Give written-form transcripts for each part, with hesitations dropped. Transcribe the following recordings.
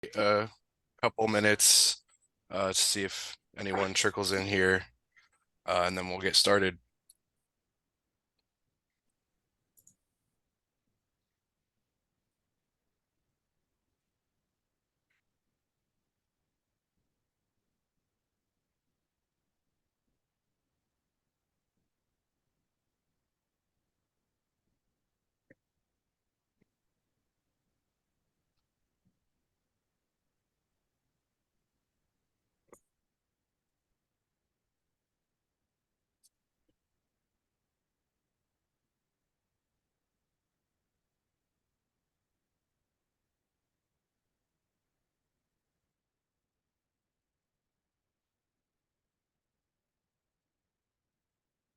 A couple minutes to see if anyone trickles in here, and then we'll get started.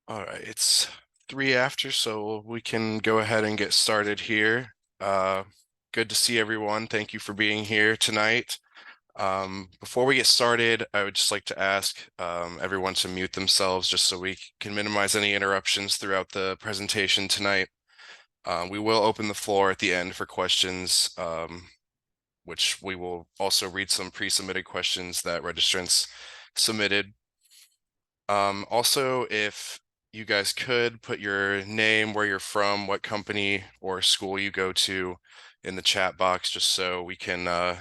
All right, it's 3 after, so we can go ahead and get started here. Uh, Good to see everyone. Thank you for being here tonight. Before we get started, I would just like to ask everyone to mute themselves just so we can minimize any interruptions throughout the presentation tonight. We will open the floor at the end for questions, which we will also read some pre-submitted questions that registrants submitted. Also, if you guys could put your name, where you're from, what company or school you go to in the chat box, just so we can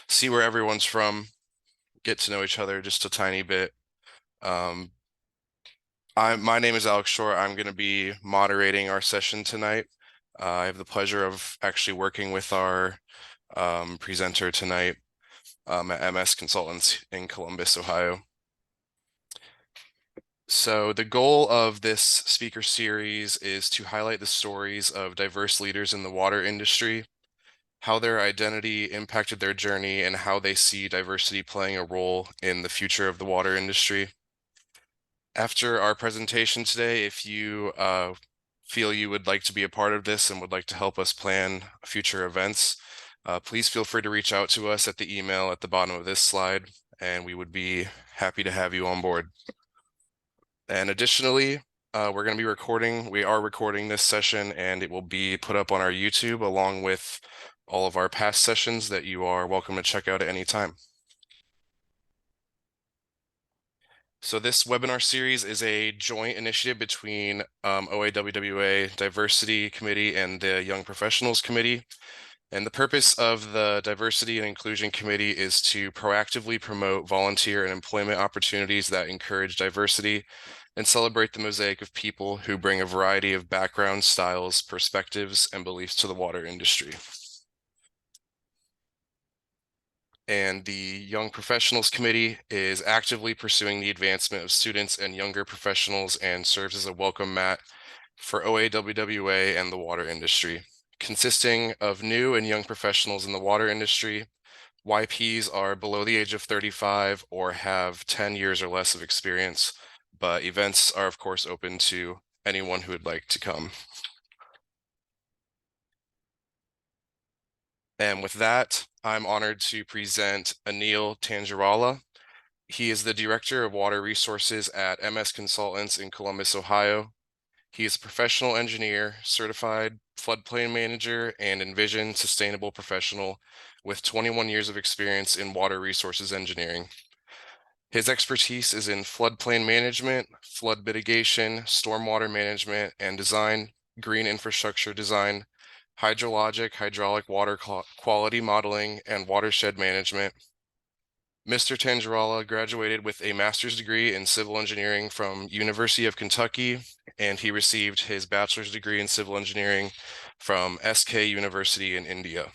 see where everyone's from, get to know each other just a tiny bit. My name is Alex Shore. I'm going to be moderating our session tonight. I have the pleasure of actually working with our presenter tonight at MS Consultants in Columbus, Ohio. So the goal of this speaker series is to highlight the stories of diverse leaders in the water industry, how their identity impacted their journey, and how they see diversity playing a role in the future of the water industry. After our presentation today, if you feel you would like to be a part of this and would like to help us plan future events, please feel free to reach out to us at the email at the bottom of this slide, and we would be happy to have you on board. And additionally, we're going to be we are recording this session, and it will be put up on our YouTube along with all of our past sessions that you are welcome to check out at any time. So this webinar series is a joint initiative between OAWWA Diversity Committee and the Young Professionals Committee. And the purpose of the Diversity and Inclusion Committee is to proactively promote volunteer and employment opportunities that encourage diversity and celebrate the mosaic of people who bring a variety of backgrounds, styles, perspectives, and beliefs to the water industry. And the Young Professionals Committee is actively pursuing the advancement of students and younger professionals and serves as a welcome mat for OAWWA and the water industry. Consisting of new and young professionals in the water industry, YPs are below the age of 35 or have 10 years or less of experience, but events are of course open to anyone who would like to come. And with that, I'm honored to present Anil Tangirala. He is the Director of Water Resources at MS Consultants in Columbus, Ohio. He is a professional engineer, certified floodplain manager, and ENVISION sustainable professional with 21 years of experience in water resources engineering. His expertise is in floodplain management, flood mitigation, stormwater management and design, green infrastructure design, hydraulic water quality modeling, and watershed management. Mr. Tangirala graduated with a master's degree in civil engineering from University of Kentucky, and he received his bachelor's degree in civil engineering from SK University in India.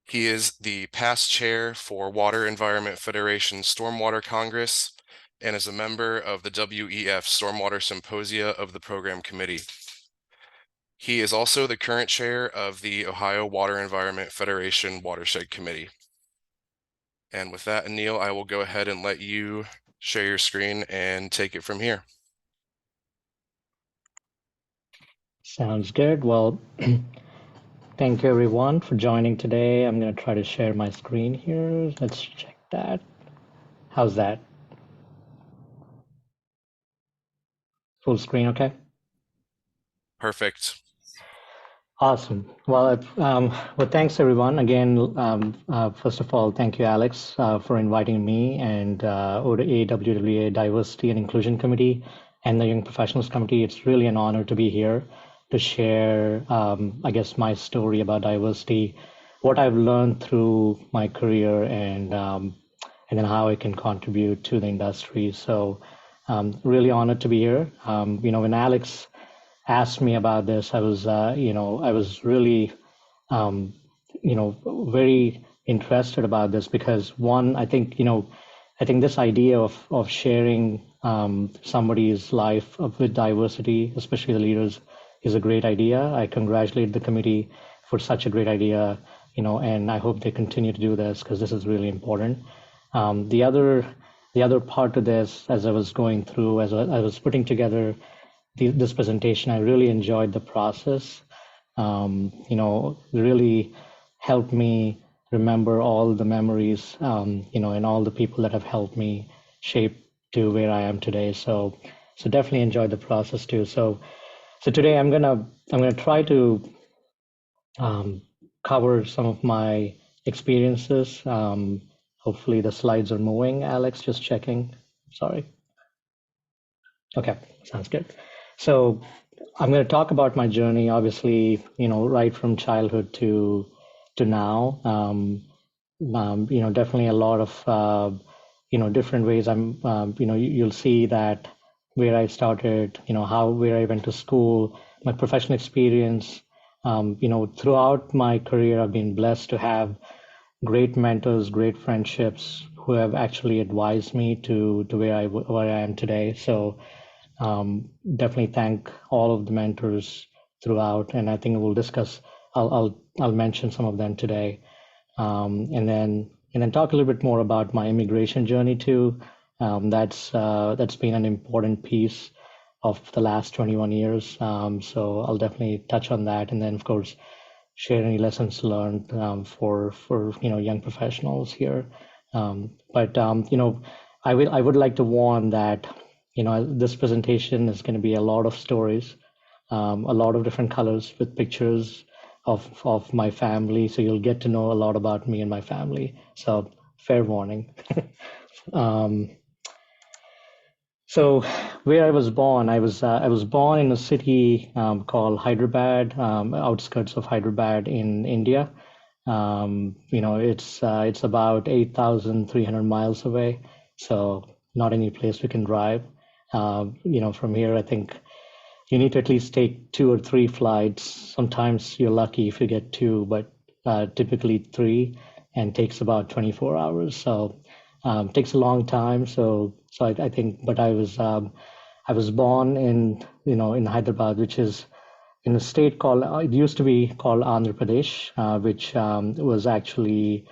He is the past chair for Water Environment Federation Stormwater Congress and is a member of the WEF Stormwater Symposia of the Program Committee. He is also the current chair of the Ohio Water Environment Federation Watershed Committee. And with that, Anil, I will go ahead and let you share your screen and take it from here. Sounds good. Well, thank you everyone for joining today. I'm going to try to share my screen here. Let's check that. How's that? Full screen, okay? Perfect. Awesome. Well, thanks everyone. Again, first of all, thank you, Alex, for inviting me and AWWA Diversity and Inclusion Committee and the Young Professionals Committee. It's really an honor to be here to share, I guess, my story about diversity, what I've learned through my career, and then how I can contribute to the industry. So, really honored to be here. When Alex asked me about this, I was really, um, very interested about this because one, I think this idea of sharing somebody's life with diversity, especially the leaders, is a great idea. I congratulate the committee for such a great idea, and I hope they continue to do this because this is really important. Um, the other the other part to this, as I was going through, as I was putting together this presentation, I really enjoyed the process. Really helped me remember all the memories, and all the people that have helped me shape to where I am today. So definitely enjoyed the process too. So today I'm gonna try to um, cover some of my experiences. Hopefully the slides are moving. Alex, just checking. Sorry. Okay, sounds good. So I'm going to talk about my journey, obviously, right from childhood to now. Definitely a lot of different ways. You'll see that where I started, how where I went to school, my professional experience. Throughout my career, I've been blessed to have great mentors, great friendships who have actually advised me to where I am today. So definitely thank all of the mentors throughout, and I think we'll discuss. I'll mention some of them today, and then talk a little bit more about my immigration journey too. That's been an important piece of the last 21 years. So I'll definitely touch on that, and then of course share any lessons learned for young professionals here. But I would like to warn that this presentation is going to be a lot of stories, a lot of different colors with pictures of my family, so you'll get to know a lot about me and my family. So fair warning. um, so where I was born, I was born in a city called Hyderabad, outskirts of Hyderabad in India. It's about 8,300 miles away, so not any place we can drive. From here, I think you need to at least take two or three flights. Sometimes you're lucky if you get two, but typically three, and takes about 24 hours. So takes a long time. So I think, but I was born in Hyderabad, which is in a state called it used to be called Andhra Pradesh, which was actually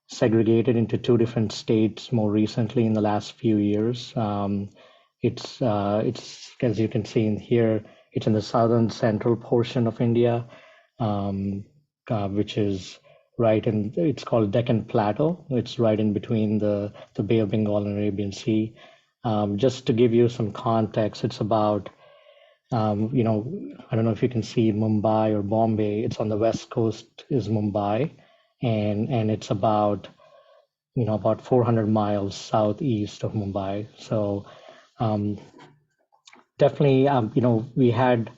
segregated into two different states more recently in the last few years. It's as you can see in here, it's in the southern central portion of India, um, which is right in. It's called Deccan Plateau. It's right in between the Bay of Bengal and Arabian Sea. Just to give you some context, it's about I don't know if you can see Mumbai or Bombay. It's on the west coast is Mumbai, and it's about 400 miles southeast of Mumbai. So um, definitely, we had,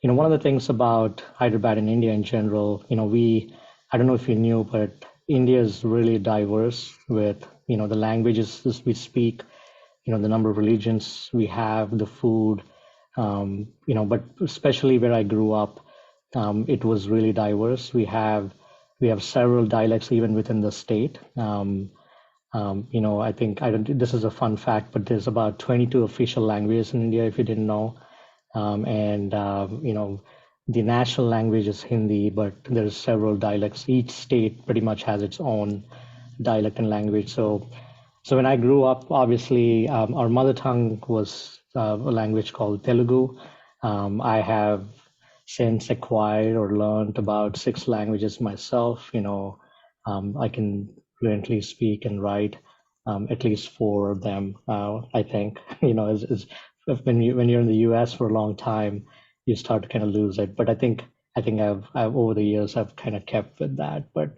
one of the things about Hyderabad and India in general, I don't know if you knew, but India is really diverse with, the languages we speak, the number of religions we have, the food, but especially where I grew up, it was really diverse. We have several dialects even within the state. I think I don't. This is a fun fact, but there's about 22 official languages in India, if you didn't know. And the national language is Hindi, but there's several dialects. Each state pretty much has its own dialect and language. So when I grew up, obviously our mother tongue was a language called Telugu. I have since acquired or learned about six languages myself. I can fluently speak and write at least four of them. I think when you're in the U.S. for a long time, you start to kind of lose it. But I think I think I've over the years I've kind of kept with that. But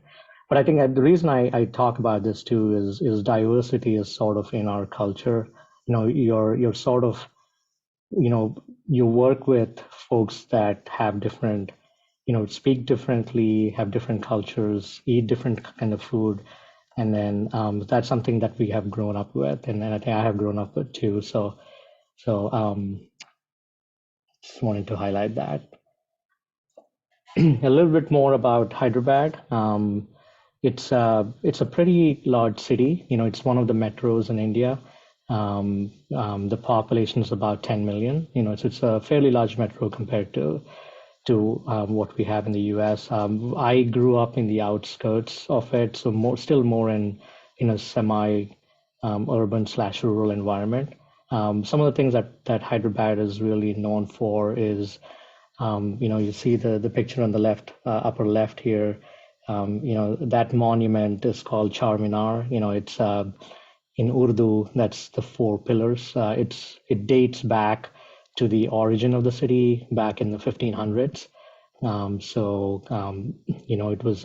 I think the reason I talk about this too is diversity is sort of in our culture. You're sort of, you work with folks that have different, speak differently, have different cultures, eat different kind of food, and then that's something that we have grown up with, and then I think I have grown up with too. So just wanted to highlight that. A little bit more about Hyderabad. It's a pretty large city. It's one of the metros in India. The population is about 10 million. It's a fairly large metro compared to what we have in the US. I grew up in the outskirts of it, so still more in a semi urban slash rural environment. Some of the things that Hyderabad is really known for is, you see the picture on the left, upper left here. That monument is called Charminar. It's in Urdu, that's the four pillars. It dates back to the origin of the city back in the 1500s.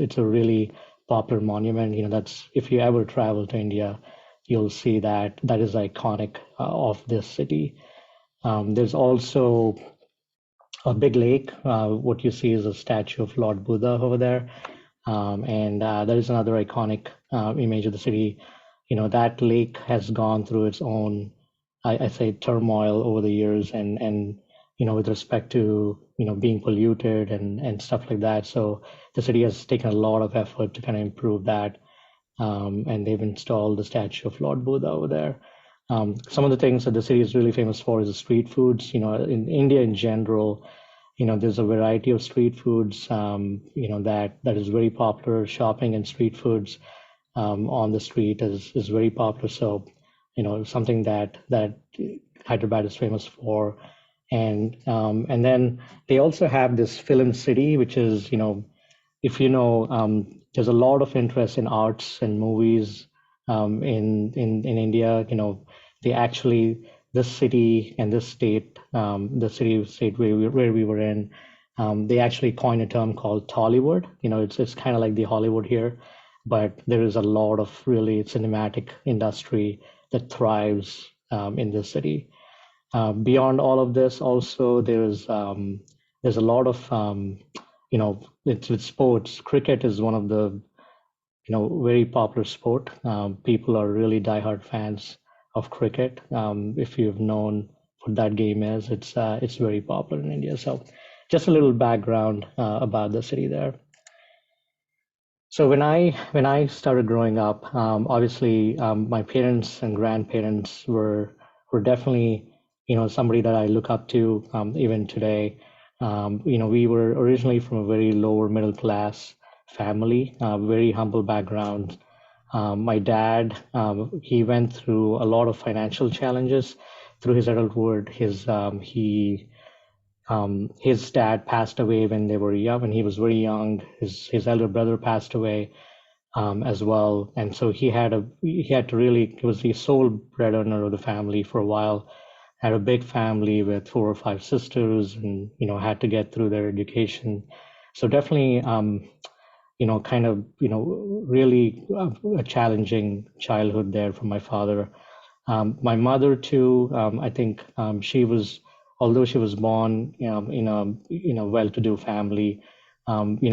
It's a really popular monument. That's, if you ever travel to India, you'll see that is iconic of this city. There's also a big lake. What you see is a statue of Lord Buddha over there. And there is another iconic image of the city. That lake has gone through its own, I say, turmoil over the years, and with respect to being polluted and stuff like that. So the city has taken a lot of effort to kind of improve that, and they've installed the statue of Lord Buddha over there. Some of the things that the city is really famous for is the street foods. In India in general, there's a variety of street foods, that is very popular. Shopping and street foods on the street is very popular. So, something that Hyderabad is famous for. And then they also have this film city, which is, if there's a lot of interest in arts and movies in India. They actually, this city and this state, the state where we were in, they actually coined a term called Tollywood. It's kind of like the Hollywood here, but there is a lot of really cinematic industry that thrives in this city. Beyond all of this, also there's a lot of it's with sports. Cricket is one of the very popular sport. People are really diehard fans of cricket. If you've known what that game is, it's very popular in India. So, just a little background about the city there. So when I started growing up, obviously my parents and grandparents were definitely somebody that I look up to even today. We were originally from a very lower middle class family, very humble background. My dad, he went through a lot of financial challenges through his adulthood. His dad passed away when they were young, when he was very young. His elder brother passed away as well, and so he had to really, he was the sole breadwinner of the family for a while. Had a big family with 4 or 5 sisters, and had to get through their education. So definitely, kind of really a challenging childhood there for my father. My mother too. I think although she was born in a well-to-do family,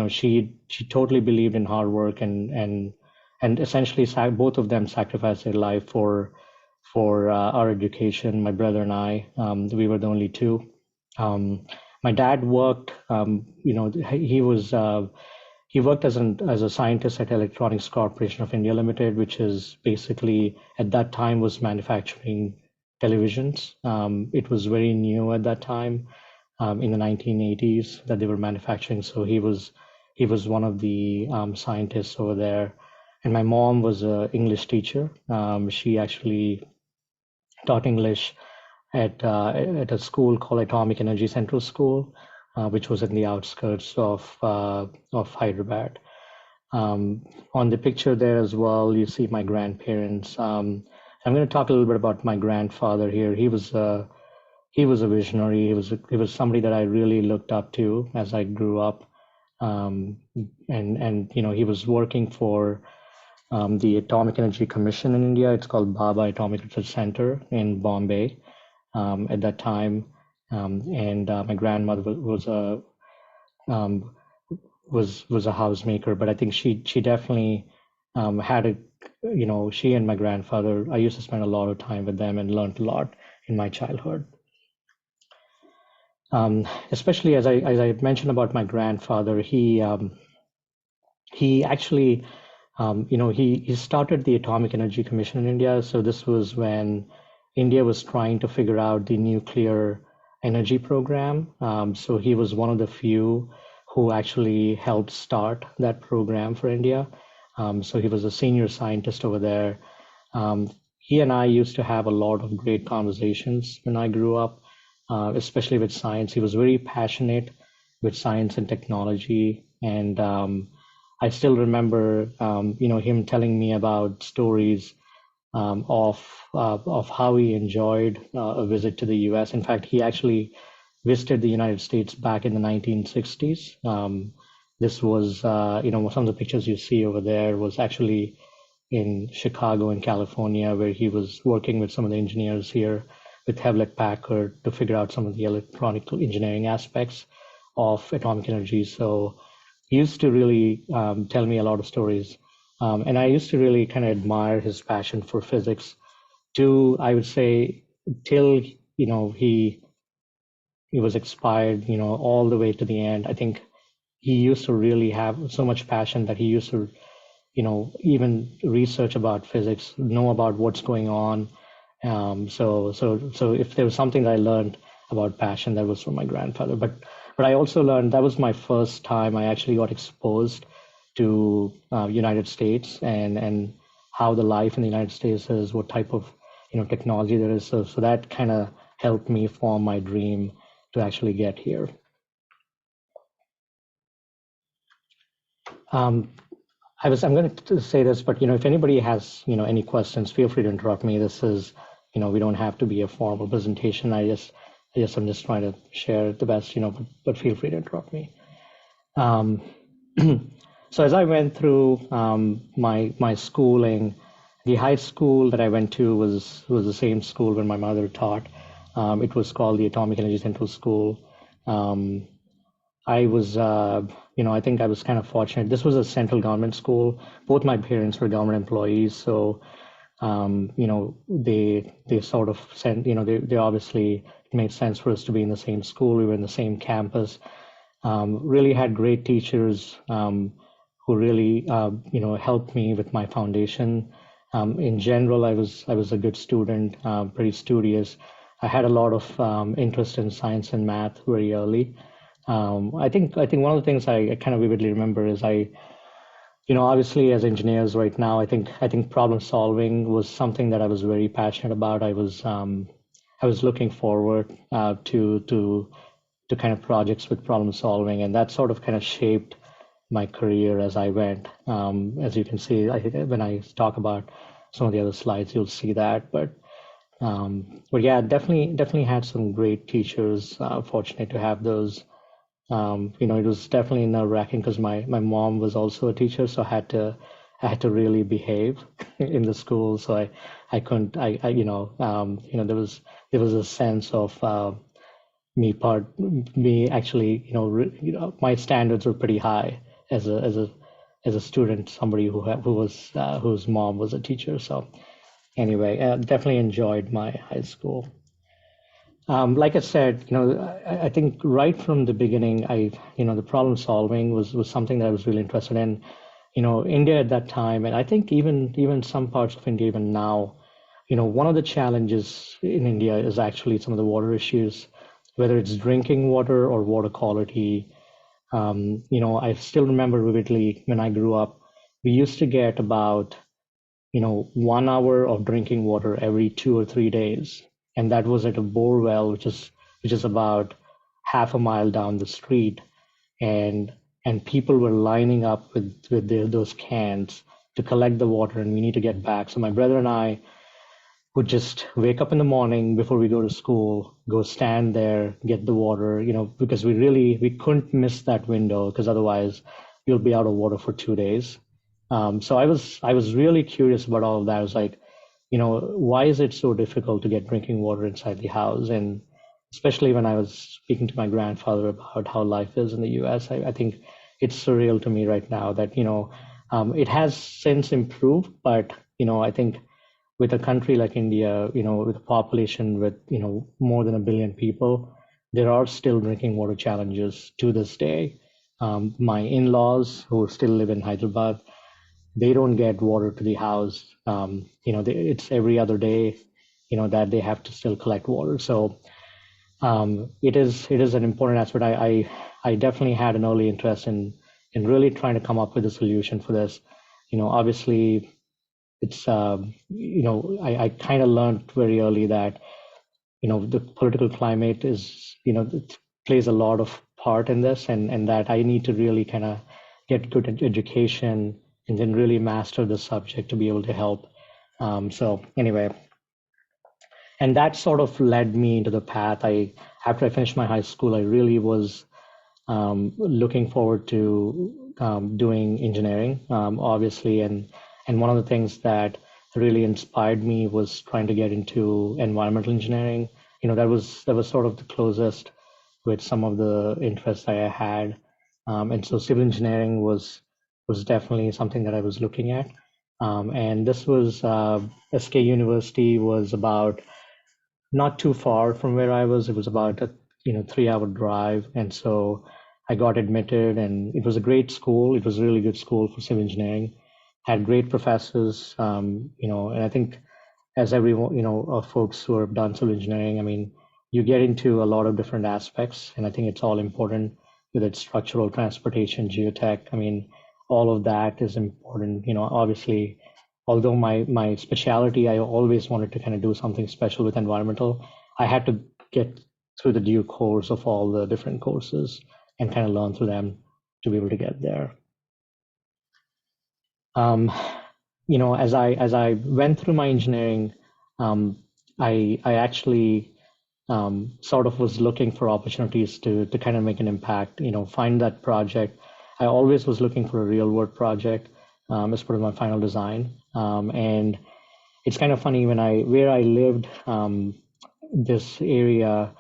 she totally believed in hard work, and essentially both of them sacrificed their life for our education. My brother and I, we were the only two. My dad worked. He worked as a scientist at Electronics Corporation of India Limited, which is basically at that time was manufacturing televisions. It was very new at that time, in the 1980s, that they were manufacturing. So he was one of the scientists over there. And my mom was an English teacher. She actually taught English at a school called Atomic Energy Central School, which was in the outskirts of Hyderabad. On the picture there as well, you see my grandparents. I'm going to talk a little bit about my grandfather here. He was a visionary. He was somebody that I really looked up to as I grew up. and he was working for the Atomic Energy Commission in India. It's called Baba Atomic Research Center in Bombay at that time. And my grandmother um, was a housemaker, but I think she definitely had a she and my grandfather. I used to spend a lot of time with them and learned a lot in my childhood. Especially as I mentioned about my grandfather, he actually he started the Atomic Energy Commission in India. So this was when India was trying to figure out the nuclear energy program. So he was one of the few who actually helped start that program for India. So he was a senior scientist over there. He and I used to have a lot of great conversations when I grew up, especially with science. He was very passionate with science and technology, and I still remember, him telling me about stories of how he enjoyed a visit to the U.S. In fact, he actually visited the United States back in the 1960s. This was, some of the pictures you see over there was actually in Chicago in California, where he was working with some of the engineers here with Hewlett Packard to figure out some of the electronic engineering aspects of atomic energy. So he used to really tell me a lot of stories. And I used to really kind of admire his passion for physics to, I would say, till, he was expired, all the way to the end. I think he used to really have so much passion that he used to even research about physics, know about what's going on. So if there was something that I learned about passion, that was from my grandfather. But I also learned that was my first time I actually got exposed to United States and how the life in the United States is, what type of technology there is. So that kind of helped me form my dream to actually get here. Um, I'm going to say this, but if anybody has any questions, feel free to interrupt me. This is we don't have to be a formal presentation. I'm just trying to share the best, but feel free to interrupt me. Um, so as I went through my schooling, the high school that I went to was the same school where my mother taught. It was called the Atomic Energy Central School. Um, I was, I think I was kind of fortunate. This was a central government school. Both my parents were government employees, so they sort of sent, they obviously it made sense for us to be in the same school. We were in the same campus. Really had great teachers who really, helped me with my foundation. In general, I was a good student, pretty studious. I had a lot of interest in science and math very early. I think one of the things I kind of vividly remember is obviously as engineers right now, I think problem solving was something that I was very passionate about. I was looking forward to kind of projects with problem solving, and that sort of kind of shaped my career as I went. As you can see, when I talk about some of the other slides, you'll see that. But yeah, definitely had some great teachers. Fortunate to have those. It was definitely nerve-wracking because my mom was also a teacher, so I had to really behave in the school. So I couldn't there was a sense of me actually my standards were pretty high as a student, somebody who was whose mom was a teacher. So anyway, definitely enjoyed my high school. Like I said, I think right from the beginning, the problem solving was something that I was really interested in. India at that time, and I think even some parts of India even now, one of the challenges in India is actually some of the water issues, whether it's drinking water or water quality. I still remember vividly when I grew up, we used to get about 1 hour of drinking water every 2 or 3 days, and that was at a bore well, which is about half a mile down the street, and people were lining up with those cans to collect the water, and we need to get back. So my brother and I, would just wake up in the morning before we go to school, go stand there, get the water, because we couldn't miss that window because otherwise you'll be out of water for 2 days. So I was really curious about all of that. I was like, why is it so difficult to get drinking water inside the house? And especially when I was speaking to my grandfather about how life is in the US, I think it's surreal to me right now that, it has since improved, but, I think with a country like India, with a population with, more than 1 billion people, there are still drinking water challenges to this day. My in-laws who still live in Hyderabad, they don't get water to the house. It's every other day, that they have to still collect water. So it is an important aspect. I definitely had an early interest in really trying to come up with a solution for this. Obviously, it's I kind of learned very early that the political climate is it plays a lot of part in this, and that I need to really kind of get good education and then really master the subject to be able to help. So anyway, and that sort of led me into the path. After I finished my high school, I really was looking forward to doing engineering, obviously, and one of the things that really inspired me was trying to get into environmental engineering. That was sort of the closest with some of the interests that I had, and so civil engineering was definitely something that I was looking at. And this was SK University was about not too far from where I was. It was about a 3-hour drive, and so I got admitted, and it was a great school. It was a really good school for civil engineering. Had great professors, and I think as everyone, folks who have done civil engineering, I mean, you get into a lot of different aspects, and I think it's all important with its structural transportation, geotech. I mean, all of that is important. Obviously, although my specialty, I always wanted to kind of do something special with environmental. I had to get through the due course of all the different courses and kind of learn through them to be able to get there. Um, as I went through my engineering, um, I actually sort of was looking for opportunities to kind of make an impact. Find that project. I always was looking for a real world project as part of my final design. And it's kind of funny where I lived, this area,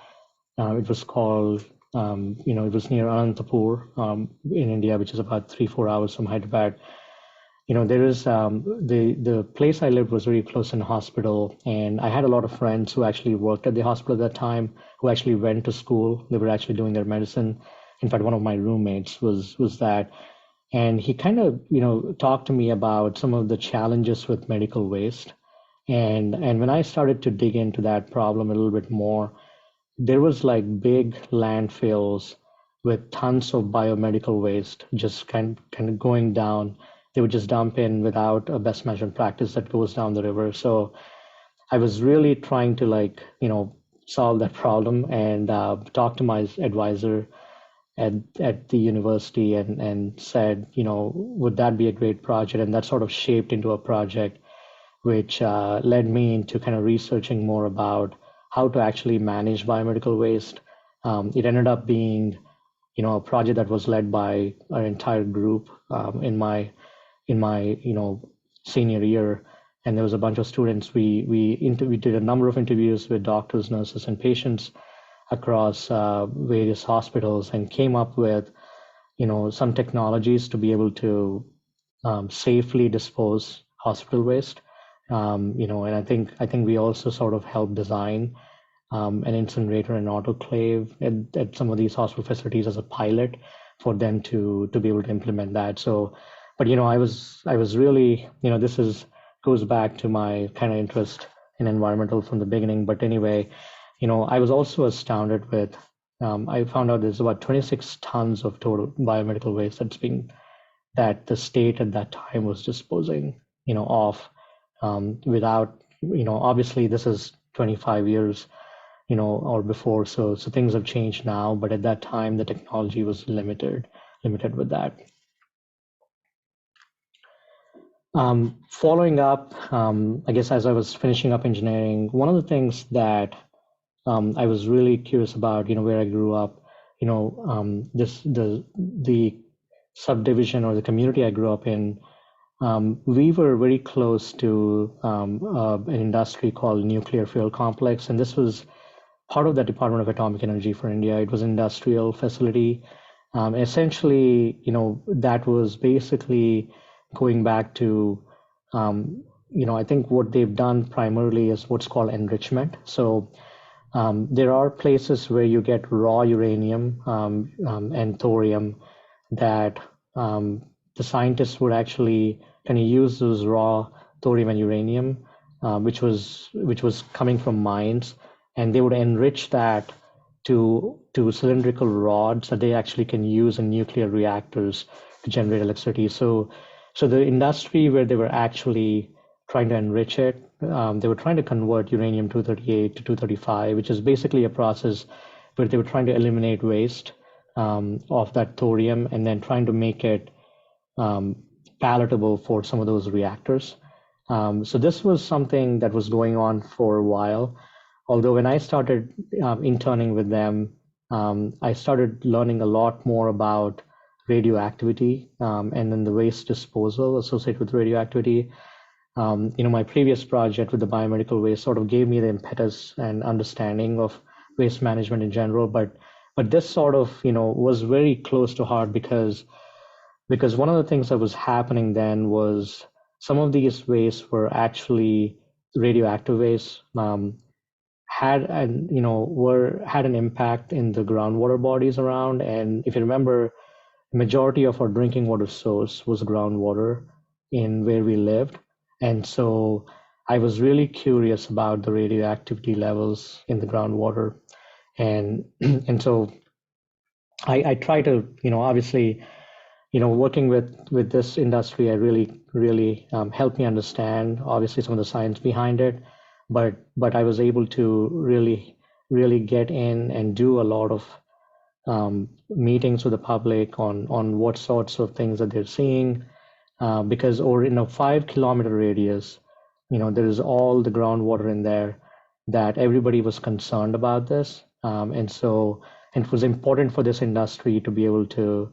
it was called, it was near Anantapur in India, which is about 3-4 hours from Hyderabad. There is the place I lived was very close in a hospital, and I had a lot of friends who actually worked at the hospital at that time, who actually went to school. They were actually doing their medicine. In fact, one of my roommates was that, and he kind of talked to me about some of the challenges with medical waste. And when I started to dig into that problem a little bit more, there was like big landfills with tons of biomedical waste just kind of going down. They would just dump in without a best management practice that goes down the river. So I was really trying to solve that problem and talk to my advisor at the university and said, would that be a great project? And that sort of shaped into a project which led me into kind of researching more about how to actually manage biomedical waste. It ended up being, a project that was led by our entire group in my senior year, and there was a bunch of students. We did a number of interviews with doctors, nurses, and patients across various hospitals, and came up with some technologies to be able to safely dispose hospital waste. And I think we also sort of helped design an incinerator and autoclave at some of these hospital facilities as a pilot for them to be able to implement that. So, but I was really this is goes back to my kind of interest in environmental from the beginning. But anyway, I was also astounded with I found out there's about 26 tons of total biomedical waste that the state at that time was disposing of without obviously this is 25 years or before. So things have changed now, but at that time the technology was limited with that. Following up, I guess as I was finishing up engineering, one of the things that I was really curious about, where I grew up, this the subdivision or the community I grew up in, we were very close to an industry called Nuclear Fuel Complex, and this was part of the Department of Atomic Energy for India. It was an industrial facility. Essentially, that was basically going back to, I think what they've done primarily is what's called enrichment. So there are places where you get raw uranium and thorium that the scientists would actually kind of use those raw thorium and uranium, which was coming from mines, and they would enrich that to cylindrical rods that they actually can use in nuclear reactors to generate electricity. So the industry where they were actually trying to enrich it, they were trying to convert uranium 238 to 235, which is basically a process where they were trying to eliminate waste of that thorium and then trying to make it palatable for some of those reactors. So this was something that was going on for a while. Although when I started interning with them, I started learning a lot more about radioactivity and then the waste disposal associated with radioactivity. My previous project with the biomedical waste sort of gave me the impetus and understanding of waste management in general, but this sort of was very close to heart because one of the things that was happening then was some of these wastes were actually radioactive waste, had an impact in the groundwater bodies around. And if you remember, majority of our drinking water source was groundwater in where we lived. And so I was really curious about the radioactivity levels in the groundwater. And and so I try to, obviously, working with this industry, I really helped me understand obviously some of the science behind it, but I was able to really get in and do a lot of meetings with the public on what sorts of things that they're seeing, because or in a 5 kilometer radius, there is all the groundwater in there that everybody was concerned about this, and it was important for this industry to be able to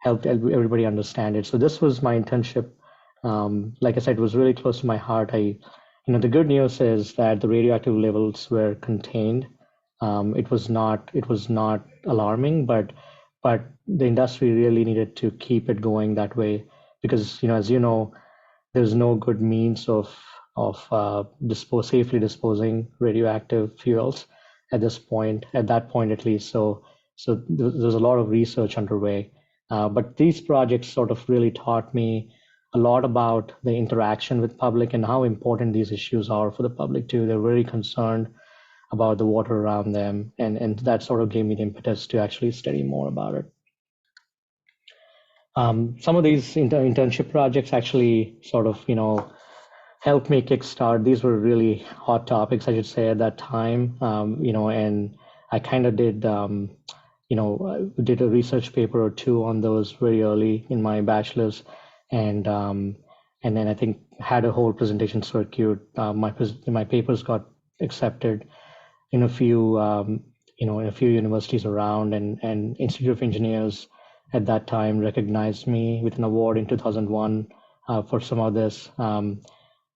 help everybody understand it. So this was my internship. Like I said, it was really close to my heart. The good news is that the radioactive levels were contained. It was not alarming, but the industry really needed to keep it going that way because as there's no good means of safely disposing radioactive fuels at that point at least. So there's a lot of research underway. But these projects sort of really taught me a lot about the interaction with public and how important these issues are for the public too. They're very concerned about the water around them, and that sort of gave me the impetus to actually study more about it. Some of these internship projects actually sort of, helped me kickstart. These were really hot topics, I should say, at that time, and I kind of did did a research paper or two on those very early in my bachelor's, and then I think had a whole presentation circuit. My papers got accepted in a few in a few universities around, and Institute of Engineers at that time recognized me with an award in 2001 for some of this.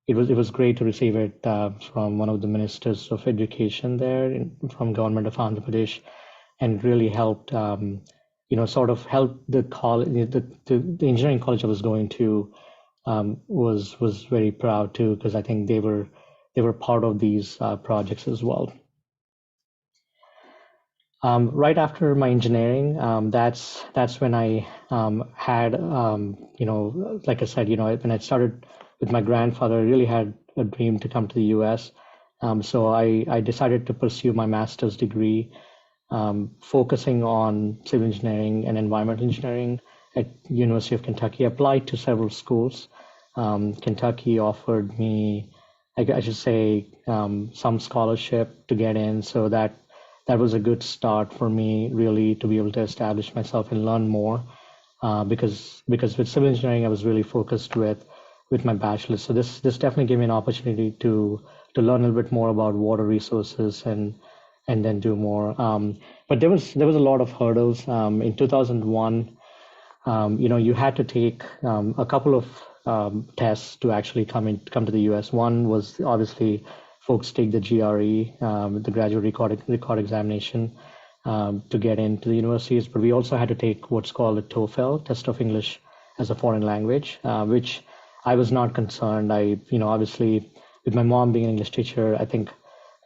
It was great to receive it from one of the ministers of education there from government of Andhra Pradesh, and it really helped, sort of help the college, the engineering college I was going to, was very proud too, because I think they were part of these projects as well. Right after my engineering, that's when I had, like I said, when I started with my grandfather, I really had a dream to come to the U.S. So I decided to pursue my master's degree, focusing on civil engineering and environmental engineering at University of Kentucky. I applied to several schools. Kentucky offered me, I should say, some scholarship to get in, so that was a good start for me, really, to be able to establish myself and learn more. Because with civil engineering, I was really focused with with my bachelor. So this definitely gave me an opportunity to learn a little bit more about water resources and then do more. But there was a lot of hurdles. In 2001, you had to take a couple of tests to actually come to the U.S. One was obviously folks take the GRE, the graduate record examination, to get into the universities. But we also had to take what's called a TOEFL, Test of English as a Foreign Language, which I was not concerned. Obviously, with my mom being an English teacher, I think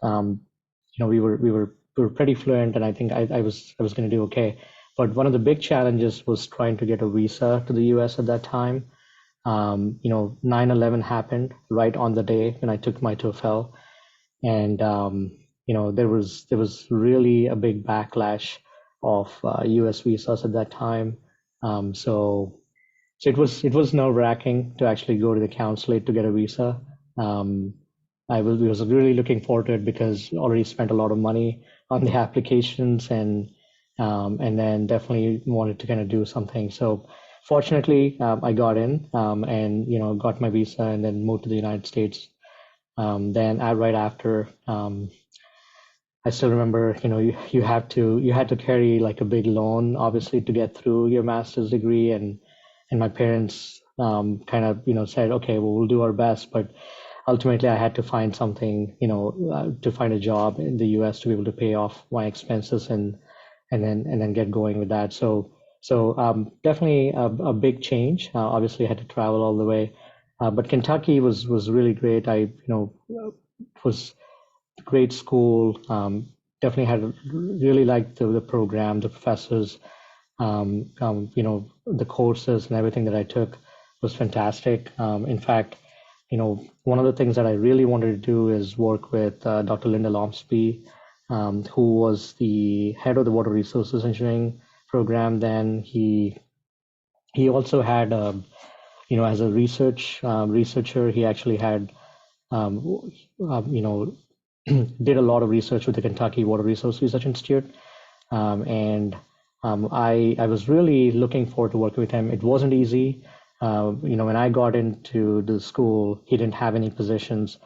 we were pretty fluent, and I think I was going to do okay. But one of the big challenges was trying to get a visa to the U.S. at that time. 9/11 happened right on the day when I took my TOEFL, and there was really a big backlash of U.S. visas at that time. So it was nerve-wracking to actually go to the consulate to get a visa. Um, I was really looking forward to it because I already spent a lot of money on the applications, and then definitely wanted to kind of do something. So fortunately, I got in, and got my visa and then moved to the United States. Then right after, I still remember, you had to carry like a big loan, obviously, to get through your master's degree, and my parents kind of said, okay, well, we'll do our best, but ultimately I had to find something, to find a job in the U.S. to be able to pay off my expenses and then get going with that. So definitely a big change. Obviously, I had to travel all the way, but Kentucky was really great. It was great school. Definitely had really liked the program, the professors, the courses and everything that I took was fantastic. In fact, one of the things that I really wanted to do is work with Dr. Linda Lomsby, who was the head of the Water Resources Engineering program. Then he also had, as a researcher, he actually had, um, you know, did a lot of research with the Kentucky Water Resource Research Institute, and I was really looking forward to working with him. It wasn't easy. When I got into the school, he didn't have any positions.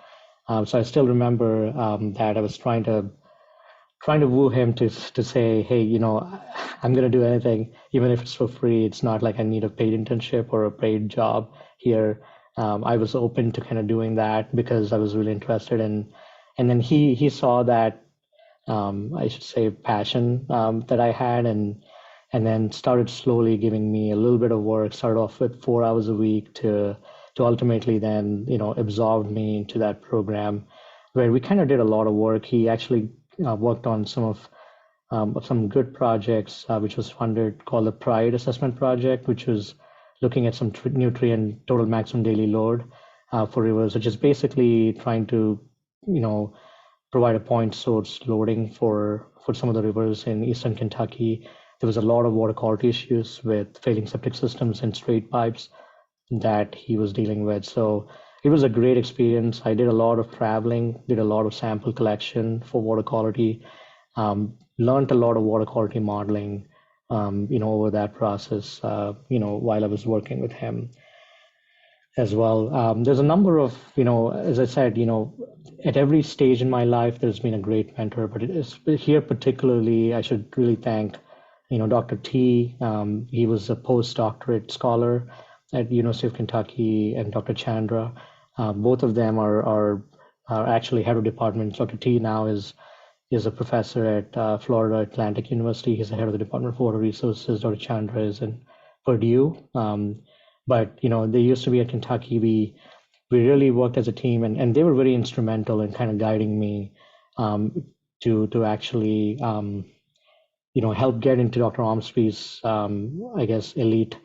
So I still remember that I was trying to woo him to say, hey, I'm going to do anything, even if it's for free. It's not like I need a paid internship or a paid job here. I was open to kind of doing that because I was really interested in, and then he saw that, I should say, passion that I had, and then started slowly giving me a little bit of work. Started off with 4 hours a week to ultimately then absorb me into that program, where we kind of did a lot of work. He actually worked on some good projects, which was funded, called the Pride Assessment Project, which was looking at some nutrient total maximum daily load for rivers, which is basically trying to you know provide a point source loading for some of the rivers in eastern Kentucky. There was a lot of water quality issues with failing septic systems and straight pipes that he was dealing with. So it was a great experience. I did a lot of traveling, did a lot of sample collection for water quality, learned a lot of water quality modeling, over that process, while I was working with him as well. There's a number of, as I said, at every stage in my life, there's been a great mentor, but it is here particularly, I should really thank, Dr. T. He was a postdoctorate scholar at University of Kentucky, and Dr. Chandra. Both of them are actually head of departments. Dr. T now is a professor at Florida Atlantic University. He's the head of the Department of Water Resources. Dr. Chandra is in Purdue. But they used to be at Kentucky. We really worked as a team, and they were very instrumental in kind of guiding me to actually help get into Dr. Ormsby's I guess elite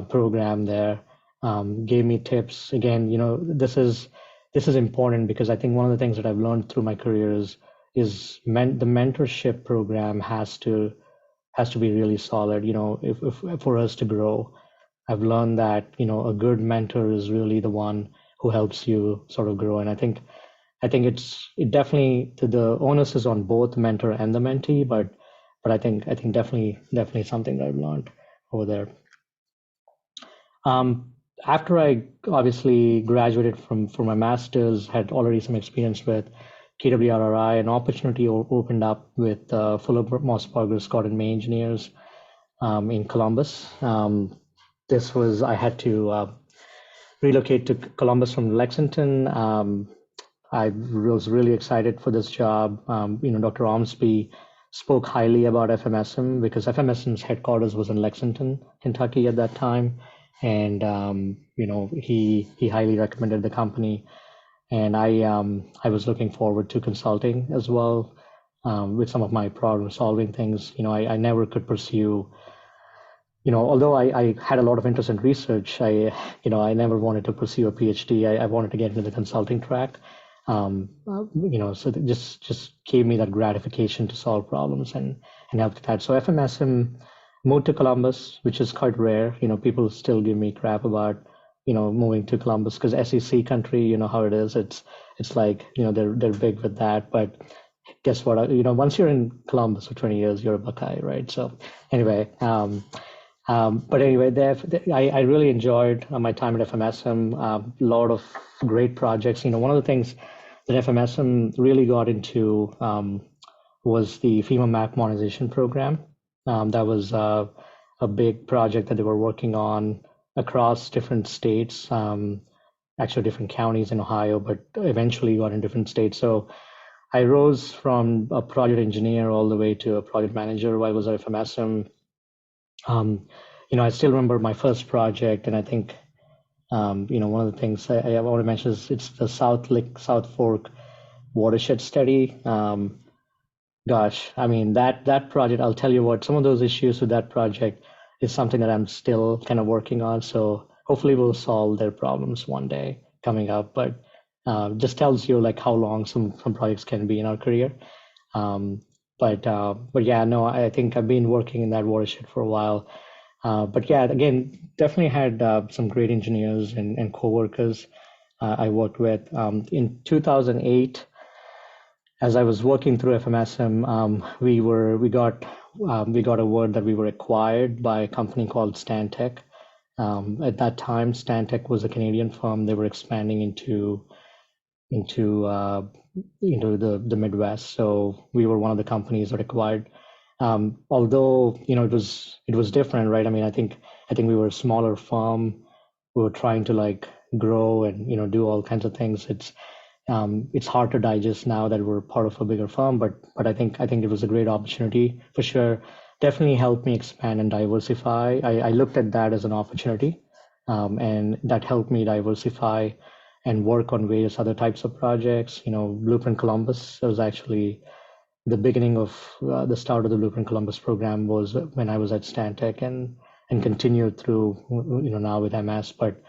program there. Gave me tips. Again, this is important because I think one of the things that I've learned through my career the mentorship program has to be really solid. If for us to grow, I've learned that a good mentor is really the one who helps you sort of grow. And I think it definitely, the onus is on both the mentor and the mentee, but I think definitely something that I've learned over there. after I obviously graduated from my master's, had already some experience with KWRRI, an opportunity opened up with Fuller Mossberger Scott and May engineers in Columbus. This was I had to relocate to Columbus from Lexington. I was really excited for this job. Dr. Ormsby spoke highly about FMSM because FMSM's headquarters was in Lexington, Kentucky at that time, and he highly recommended the company. And I was looking forward to consulting as well with some of my problem solving things. I never could pursue, although I had a lot of interest in research, I never wanted to pursue a PhD. I wanted to get into the consulting track. So that just gave me that gratification to solve problems and help with that. So FMSM moved to Columbus, which is quite rare. People still give me crap about, moving to Columbus because SEC country, you know how it is. It's like, they're big with that. But guess what? Once you're in Columbus for 20 years, you're a Buckeye, right? So anyway, but anyway, I really enjoyed my time at FMSM. A lot of great projects. One of the things that FMSM really got into was the FEMA map modernization program. That was a big project that they were working on across different states, actually different counties in Ohio, but eventually got in different states. So I rose from a project engineer all the way to a project manager while I was at FMSM. I still remember my first project, and I think, one of the things I want to mention is it's the South Fork Watershed study. Gosh, I mean that project. I'll tell you what. Some of those issues with that project is something that I'm still kind of working on. So hopefully we'll solve their problems one day coming up. But just tells you like how long some projects can be in our career. But yeah, no, I think I've been working in that watershed for a while. But yeah, again, definitely had some great engineers and coworkers I worked with. In 2008, as I was working through FMSM, we got a word that we were acquired by a company called Stantec. At that time, Stantec was a Canadian firm. They were expanding into the Midwest. So we were one of the companies that acquired. Although it was different, right? I mean, I think we were a smaller firm. We were trying to like grow and do all kinds of things. It's hard to digest now that we're part of a bigger firm, but I think it was a great opportunity for sure. Definitely helped me expand and diversify. I looked at that as an opportunity, and that helped me diversify and work on various other types of projects. Blueprint Columbus was actually the beginning of the start of the Blueprint Columbus program was when I was at Stantec and continued through now with MS, but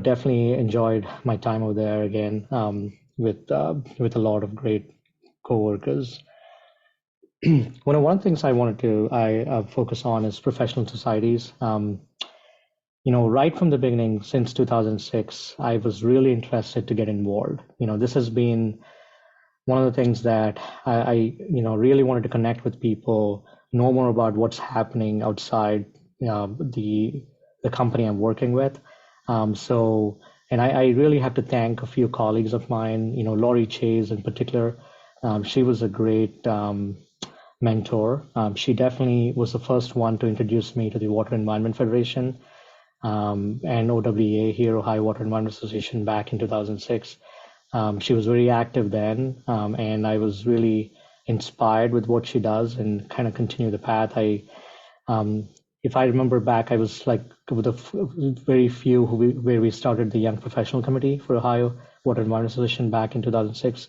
definitely enjoyed my time over there again with a lot of great coworkers. One of the things I wanted to focus on is professional societies. Right from the beginning, since 2006, I was really interested to get involved. This has been one of the things that I really wanted to connect with people, know more about what's happening outside the company I'm working with. And I really have to thank a few colleagues of mine, Laurie Chase in particular. She was a great mentor. She definitely was the first one to introduce me to the Water Environment Federation and OWA here, Ohio Water Environment Association, back in 2006. She was very active then, and I was really inspired with what she does and kind of continue the path. If I remember back, I was like with the very few where we started the Young Professional Committee for Ohio Water Environment Association back in 2006.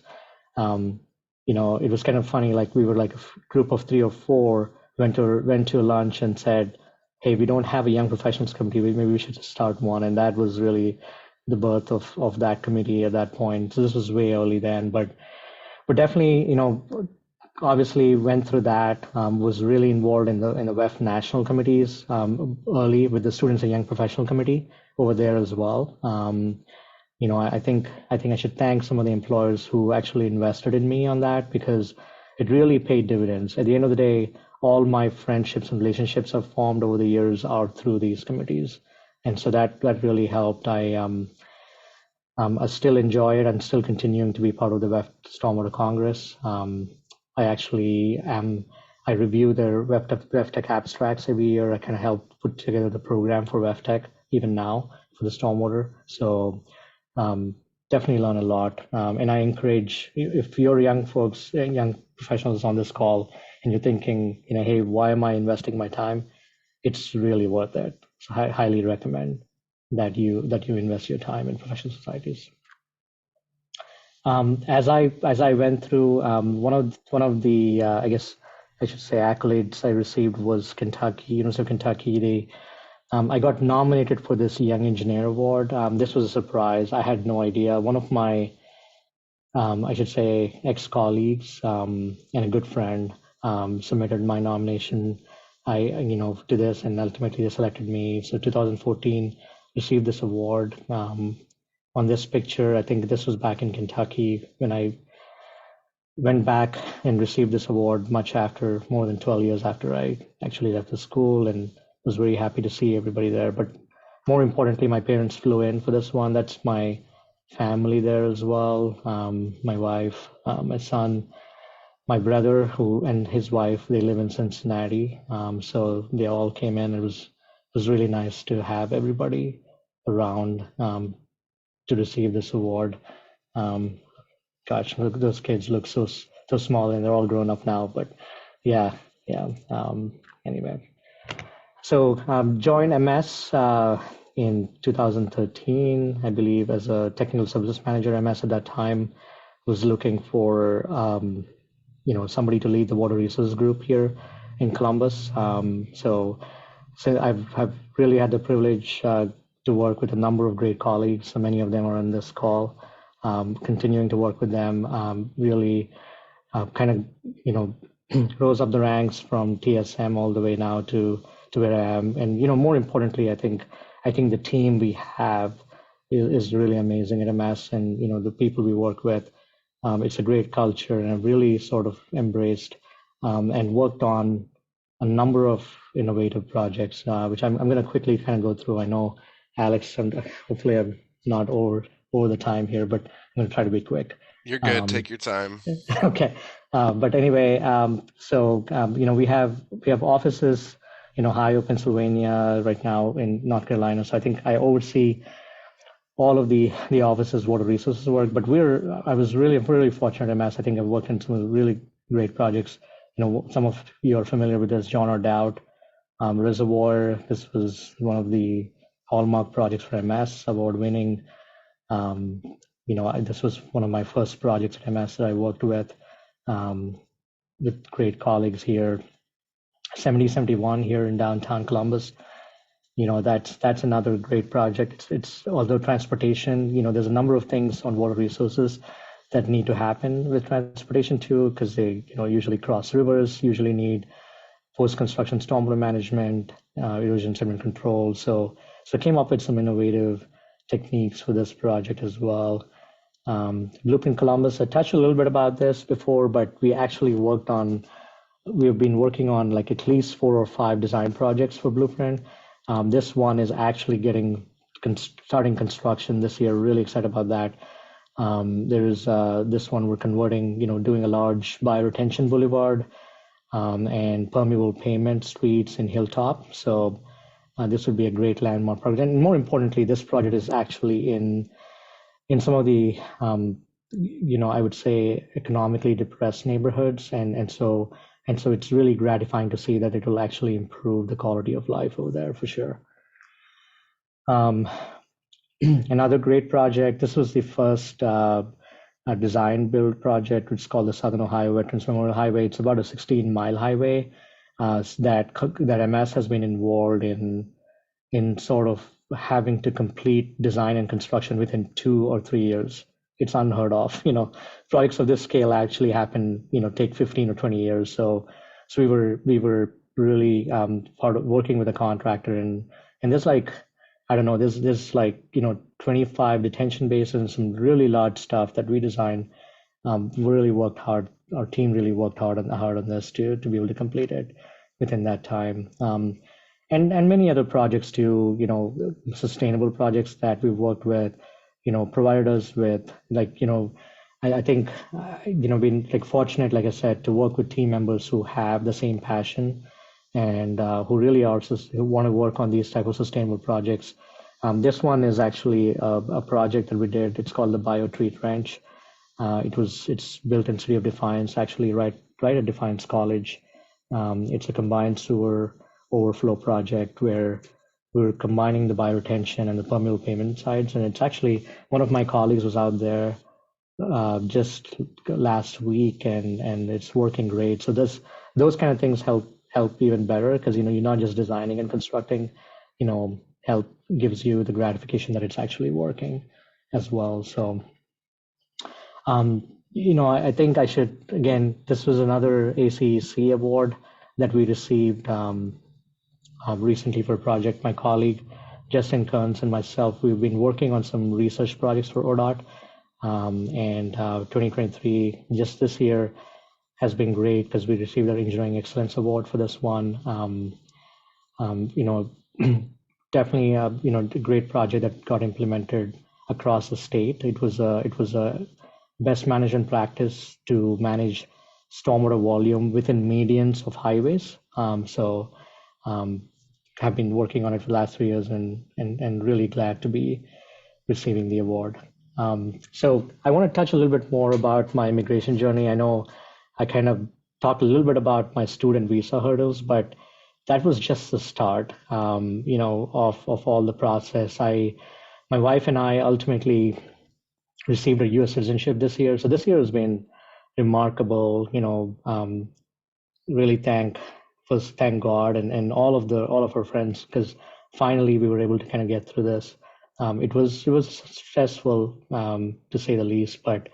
It was kind of funny. Like we were like a group of 3 or 4 went to lunch and said, "Hey, we don't have a Young Professionals Committee. Maybe we should start one." And that was really the birth of that committee at that point. So this was way early then, but definitely, obviously went through that, was really involved in the WEF national committees early with the Students and Young Professional Committee over there as well. I think I should thank some of the employers who actually invested in me on that because it really paid dividends. At the end of the day, all my friendships and relationships I've formed over the years are through these committees. and so that really helped. I still enjoy it. I'm still continuing to be part of the WEF Stormwater Congress. I actually am. I review their WEF Tech abstracts every year. I kind of help put together the program for WEF Tech even now for the stormwater. So um, definitely learn a lot. And I encourage, if you're young folks, young professionals on this call, and you're thinking, hey, why am I investing my time? It's really worth it. So I highly recommend that you invest your time in professional societies. As I went through, one of the I guess I should say accolades I received was Kentucky, University of Kentucky. I got nominated for this Young Engineer Award. This was a surprise. I had no idea. One of my I should say, ex-colleagues and a good friend submitted my nomination. To this, and ultimately they selected me. So 2014, received this award. On this picture, I think this was back in Kentucky when I went back and received this award much after, more than 12 years after I actually left the school, and was very happy to see everybody there. But more importantly, my parents flew in for this one. That's my family there as well. My wife, my son, my brother, who and his wife, they live in Cincinnati. So they all came in. It was really nice to have everybody around to receive this award. Um, Gosh, look, those kids look so small, and they're all grown up now. But yeah, yeah. Anyway, so joined MS in 2013, I believe, as a technical services manager. MS at that time was looking for somebody to lead the water resources group here in Columbus. So I've really had the privilege to work with a number of great colleagues. So many of them are on this call. Continuing to work with them, really kind of rose up the ranks from TSM all the way now to where I am. And more importantly, I think the team we have is really amazing at MS, and the people we work with. It's a great culture, and I've really sort of embraced and worked on a number of innovative projects, which I'm going to quickly kind of go through. I know Alex, and hopefully I'm not over the time here, but I'm going to try to be quick. You're good. Um, Take your time. okay, but anyway, so we have offices in Ohio, Pennsylvania, right now in North Carolina. So I think I oversee all of the offices water resources work. But I was really fortunate at Mass. I think I've worked on some really great projects. Some of you are familiar with this, John O'Dowd Reservoir. This was one of the hallmark projects for MS, award winning. This was one of my first projects at MS that I worked with great colleagues here. 7071 here in downtown Columbus. That's another great project. It's although transportation, there's a number of things on water resources that need to happen with transportation too, because they, usually cross rivers, usually need post-construction stormwater management, erosion sediment control. So I came up with some innovative techniques for this project as well. Blueprint Columbus, I touched a little bit about this before, but we've been working on like at least 4 or 5 design projects for Blueprint. This one is actually starting construction this year. Really excited about that. There's this one we're converting, doing a large bioretention boulevard and permeable pavement streets in Hilltop. So this would be a great landmark project. And more importantly, this project is actually in some of the I would say economically depressed neighborhoods, and so it's really gratifying to see that it will actually improve the quality of life over there for sure. Another great project. This was the first design build project, which is called the Southern Ohio Veterans Memorial Highway. It's about a 16-mile highway that MS has been involved in sort of having to complete design and construction within 2 or 3 years. It's unheard of. Projects of this scale actually happen, take 15 or 20 years. So we were really part of working with a contractor, and there's like, I don't know, there's like 25 detention bases and some really large stuff that we designed. We really worked hard. Our team really worked hard on this to be able to complete it within that time. and many other projects too, sustainable projects that we've worked with, provided us with like, I think, been like fortunate, like I said, to work with team members who have the same passion and who really are who want to work on these type of sustainable projects. This one is actually a project that we did. It's called the BioTreat Ranch. It's built in City of Defiance, actually right at Defiance College. It's a combined sewer overflow project where we're combining the bioretention and the permeable pavement sides. And it's actually one of my colleagues was out there just last week, and it's working great. So those kind of things help even better because you're not just designing and constructing. Help gives you the gratification that it's actually working as well. So I think I should, again, this was another ACEC award that we received recently for a project. My colleague, Justin Kearns, and myself, we've been working on some research projects for ODOT. And 2023, just this year, has been great because we received our Engineering Excellence Award for this one. Definitely, a great project that got implemented across the state. It was a best management practice to manage stormwater volume within medians of highways. So have been working on it for the last 3 years and really glad to be receiving the award. So I want to touch a little bit more about my immigration journey. I know I kind of talked a little bit about my student visa hurdles, but that was just the start, of all the process. My wife and I ultimately received a U.S. citizenship this year. So this year has been remarkable. Really thank God and all of our friends because finally we were able to kind of get through this. It was stressful to say the least, but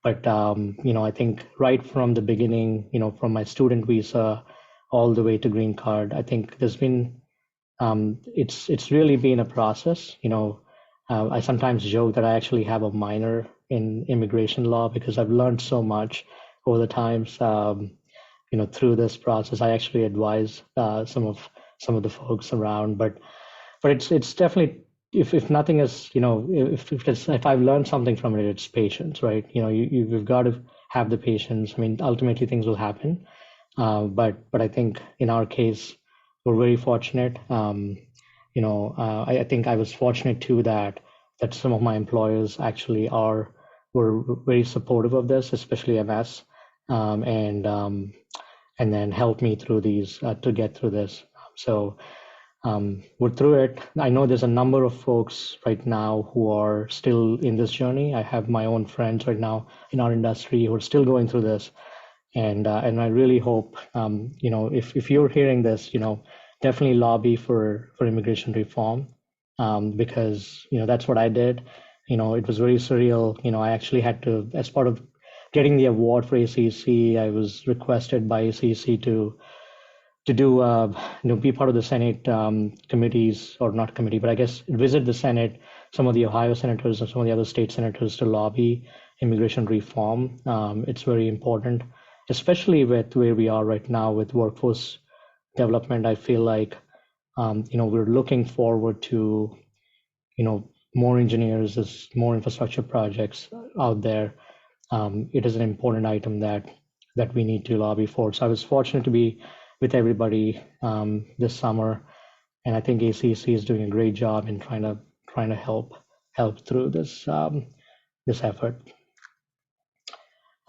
I think right from the beginning, from my student visa all the way to green card, I think there's been it's really been a process. I sometimes joke that I actually have a minor in immigration law because I've learned so much over the times. Through this process, I actually advise some of the folks around, but it's definitely if nothing is if I've learned something from it, it's patience, right? You've got to have the patience. I mean, ultimately things will happen, but I think in our case we're very fortunate. I think I was fortunate too that some of my employers actually were very supportive of this, especially MS, and then helped me through these to get through this. So we're through it. I know there's a number of folks right now who are still in this journey. I have my own friends right now in our industry who are still going through this, and I really hope if you're hearing this, definitely lobby for immigration reform, because that's what I did. It was very surreal. I actually had to, as part of getting the award for ACC, I was requested by ACC to do be part of the Senate committees, or not committee, but I guess visit the Senate, some of the Ohio senators and some of the other state senators to lobby immigration reform. It's very important, especially with where we are right now with workforce development. I feel like we're looking forward to more engineers, there's more infrastructure projects out there. It is an important item that we need to lobby for. So I was fortunate to be with everybody this summer, and I think ACC is doing a great job in trying to help through this effort.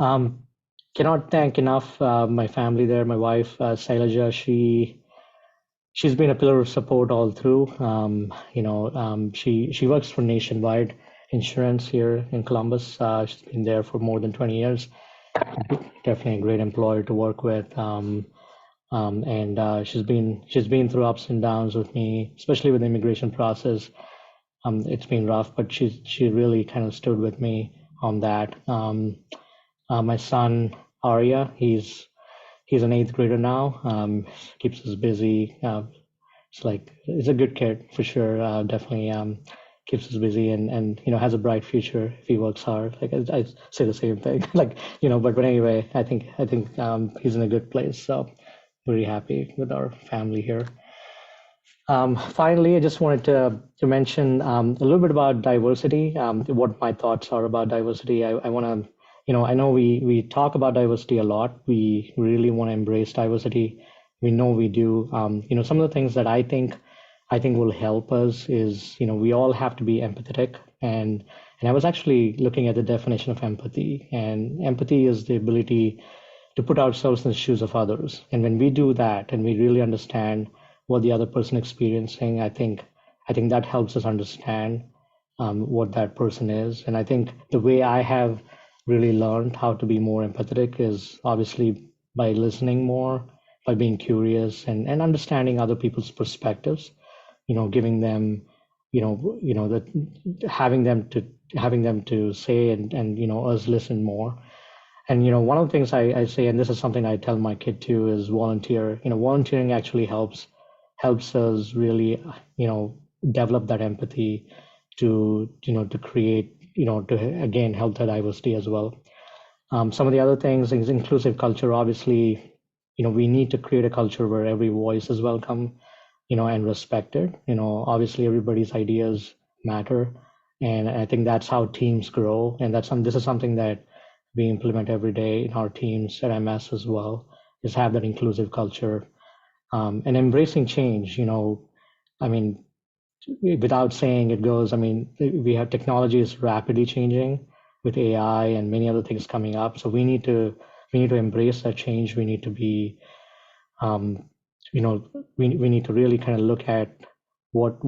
Cannot thank enough my family there. My wife Sailaja, she's been a pillar of support all through. She works for Nationwide Insurance here in Columbus. She's been there for more than 20 years. Definitely a great employer to work with. And she's been through ups and downs with me, especially with the immigration process. It's been rough, but she really kind of stood with me on that. My son Arya, he's an 8th grader now. Keeps us busy. He's a good kid for sure. Definitely keeps us busy and has a bright future if he works hard. Like I say the same thing. But anyway, I think he's in a good place. So very happy with our family here. Finally, I just wanted to mention a little bit about diversity, what my thoughts are about diversity. I want to, I know we talk about diversity a lot. We really want to embrace diversity. We know we do. Some of the things that I think will help us is, we all have to be empathetic. And I was actually looking at the definition of empathy, and empathy is the ability to put ourselves in the shoes of others. And when we do that and we really understand what the other person experiencing, I think that helps us understand what that person is. And I think the way I have really learned how to be more empathetic is obviously by listening more, by being curious and understanding other people's perspectives, giving them, that having them to say and us listen more. And one of the things I say, and this is something I tell my kid too, is volunteer. Volunteering actually helps us really, develop that empathy to create, to again help the diversity as well. Some of the other things is inclusive culture. Obviously, we need to create a culture where every voice is welcome, and respected. Obviously everybody's ideas matter, and I think that's how teams grow. And this is something that we implement every day in our teams at MS as well, is have that inclusive culture, and embracing change. I mean, without saying it goes, I mean, we have technology is rapidly changing with AI and many other things coming up. So we need to embrace that change. We need to be, um, we need to really kind of look at what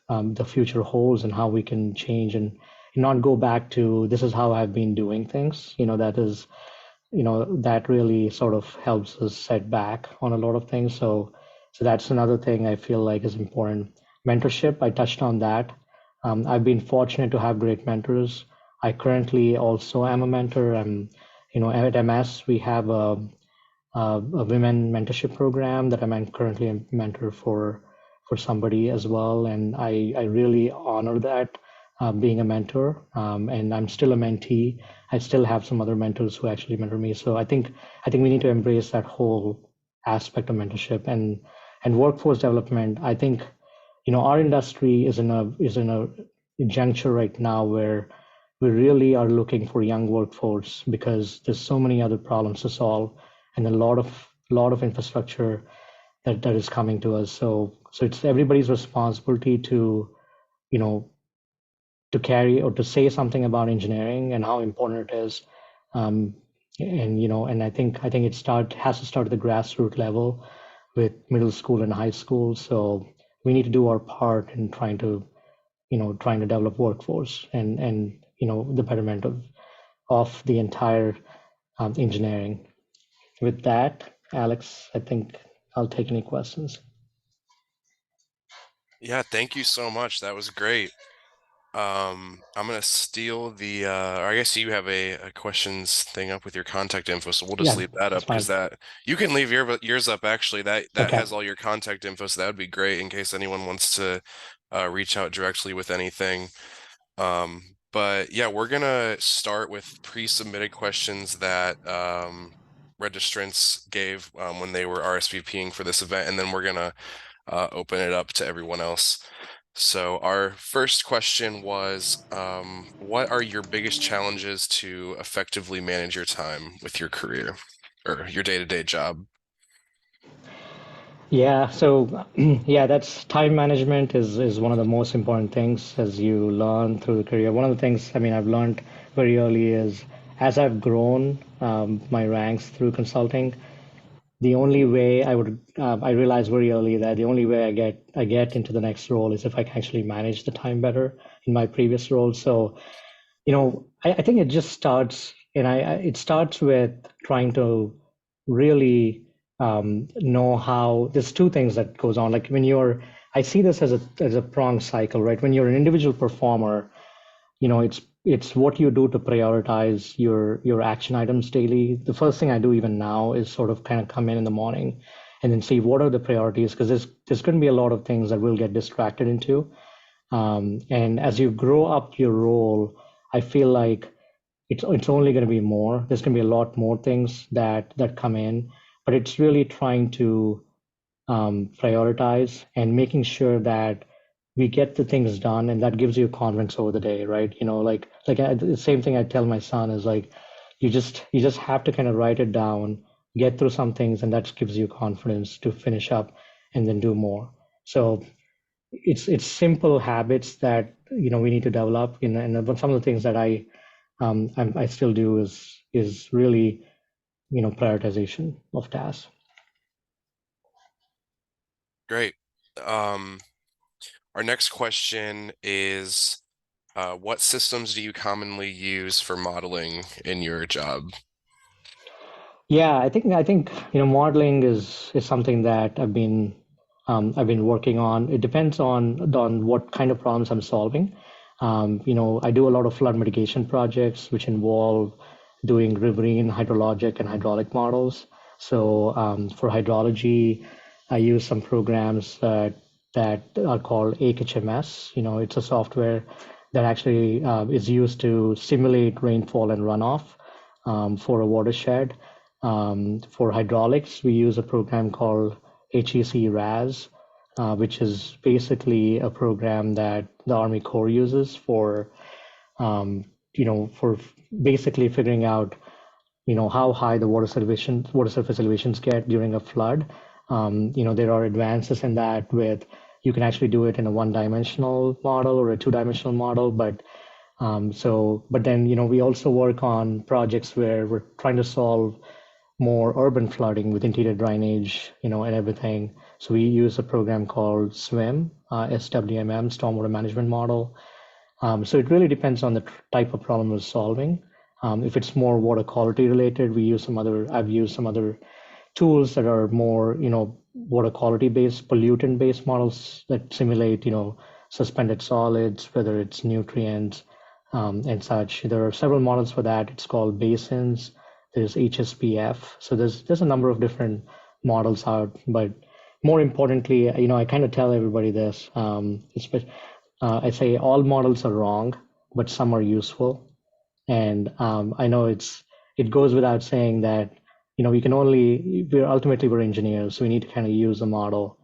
the future holds and how we can change and not go back to this is how I've been doing things. That really sort of helps us set back on a lot of things. So that's another thing I feel like is important. Mentorship, I touched on that. I've been fortunate to have great mentors. I currently also am a mentor. At MS, we have a women mentorship program that I'm currently a mentor for somebody as well, and I really honor that, being a mentor. And I'm still a mentee. I still have some other mentors who actually mentor me. So I think we need to embrace that whole aspect of mentorship and workforce development. I think our industry is in a juncture right now where we really are looking for young workforce because there's so many other problems to solve and a lot of infrastructure that is coming to us. So it's everybody's responsibility you know to carry or to say something about engineering and how important it is. Um, and I think has to start at the grassroots level with middle school and high school. So we need to do our part in trying to develop workforce and the betterment of the entire engineering. With that, Alex, I think I'll take any questions. Yeah, thank you so much. That was great. I'm gonna steal or I guess you have a questions thing up with your contact info, so we'll just Yeah, leave that that's up because fine. that you can leave yours up actually. That Okay. has all your contact info, so that would be great in case anyone wants to reach out directly with anything. But yeah, we're gonna start with pre-submitted questions that registrants gave when they were RSVPing for this event, and then we're gonna open it up to everyone else. So our first question was, what are your biggest challenges to effectively manage your time with your career or your day-to-day job? Yeah, so yeah, that's time management is one of the most important things as you learn through the career. One of the things, I mean, I've learned very early is as I've grown my ranks through consulting, the only way I realized very early that the only way I get into the next role is if I can actually manage the time better in my previous role. So I think it just starts, and it starts with trying to really know how. There's two things that goes on. Like when I see this as a prong cycle, right? When you're an individual performer, it's what you do to prioritize your action items daily. The first thing I do even now is sort of kind of come in the morning and then see what are the priorities, because there's going to be a lot of things that we'll get distracted into. And as you grow up your role, I feel like it's only going to be more. There's going to be a lot more things that come in, but it's really trying to prioritize, and making sure that we get the things done, and that gives you confidence over the day, right? The same thing I tell my son is like, you just have to kind of write it down, get through some things, and that gives you confidence to finish up and then do more. So it's simple habits that we need to develop. And some of the things that I still do is really prioritization of tasks. Great. Um, our next question is, what systems do you commonly use for modeling in your job? Yeah, I think modeling is something that I've been working on. It depends on what kind of problems I'm solving. I do a lot of flood mitigation projects, which involve doing riverine, hydrologic, and hydraulic models. So for hydrology, I use some programs that are called HMS. It's a software that actually is used to simulate rainfall and runoff for a watershed. For hydraulics, we use a program called HEC RAS, which is basically a program that the Army Corps uses um, for basically figuring out, how high the water surface elevations get during a flood. There are advances in that with you can actually do it in a one-dimensional model or a two-dimensional model, but then we also work on projects where we're trying to solve more urban flooding with interior drainage, and everything. So we use a program called SWIM, SWMM, Stormwater Management Model. So it really depends on the type of problem we're solving. If it's more water quality related, I've used some other tools that are more, water quality based, pollutant based models that simulate, suspended solids, whether it's nutrients, and such. There are several models for that. It's called basins. There's HSPF. So there's a number of different models out, but more importantly, I kind of tell everybody this. I say all models are wrong, but some are useful. And I know it goes without saying that we're engineers, so we need to kind of use the model,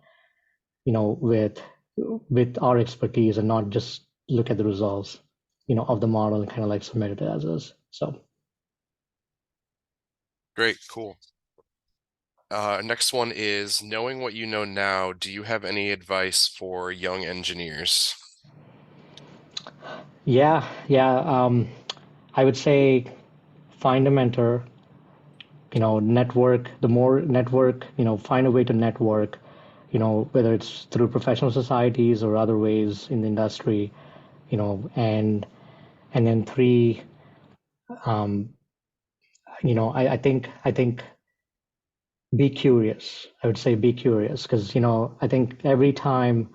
with our expertise and not just look at the results, of the model and kind of like submit it as is. So Great, cool. Next one is, knowing what you know now, do you have any advice for young engineers? yeah, I would say find a mentor, network. The more network, find a way to network, whether it's through professional societies or other ways in the industry, and then three, um, I think be curious. I would say be curious because I think every time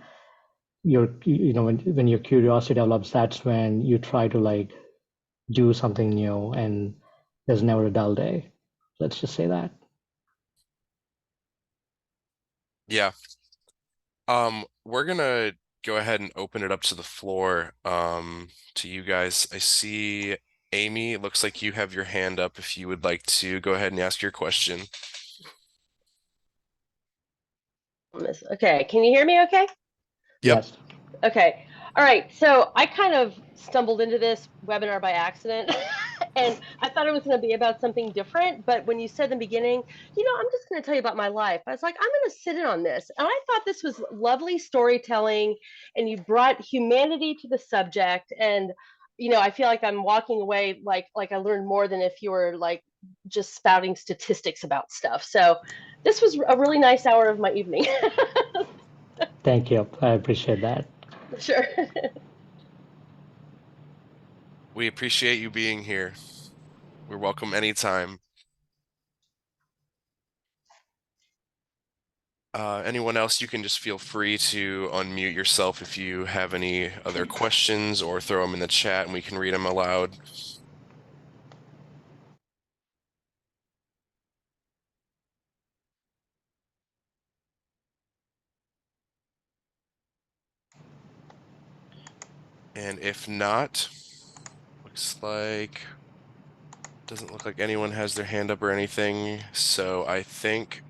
when your curiosity develops, that's when you try to like do something new, and there's never a dull day. Let's just say that. Yeah. We're gonna go ahead and open it up to the floor, to you guys. I see Amy, it looks like you have your hand up if you would like to go ahead and ask your question. Okay, can you hear me okay? Yep. Yes. Okay. All right. So I kind of stumbled into this webinar by accident and I thought it was going to be about something different. But when you said in the beginning, I'm just going to tell you about my life, I was like, I'm going to sit in on this. And I thought this was lovely storytelling and you brought humanity to the subject. And, I feel like I'm walking away like I learned more than if you were like just spouting statistics about stuff. So this was a really nice hour of my evening. Thank you. I appreciate that. Sure. We appreciate you being here. We're welcome anytime. Anyone else, you can just feel free to unmute yourself if you have any other questions or throw them in the chat and we can read them aloud. And if not, doesn't look like anyone has their hand up or anything. So I think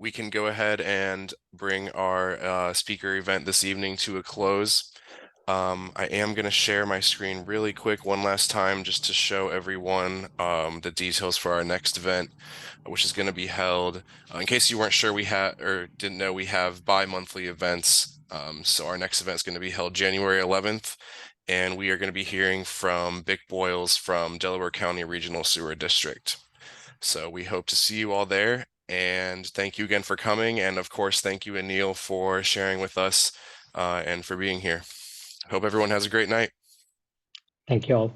we can go ahead and bring our speaker event this evening to a close. I am going to share my screen really quick one last time just to show everyone the details for our next event, which is going to be held. In case you weren't sure, we had or didn't know, we have bi-monthly events. So our next event is going to be held January 11th, and we are going to be hearing from Bick Boyles from Delaware County Regional Sewer District. So we hope to see you all there, and thank you again for coming. And of course, thank you, Anil, for sharing with us and for being here. Hope everyone has a great night. Thank you all.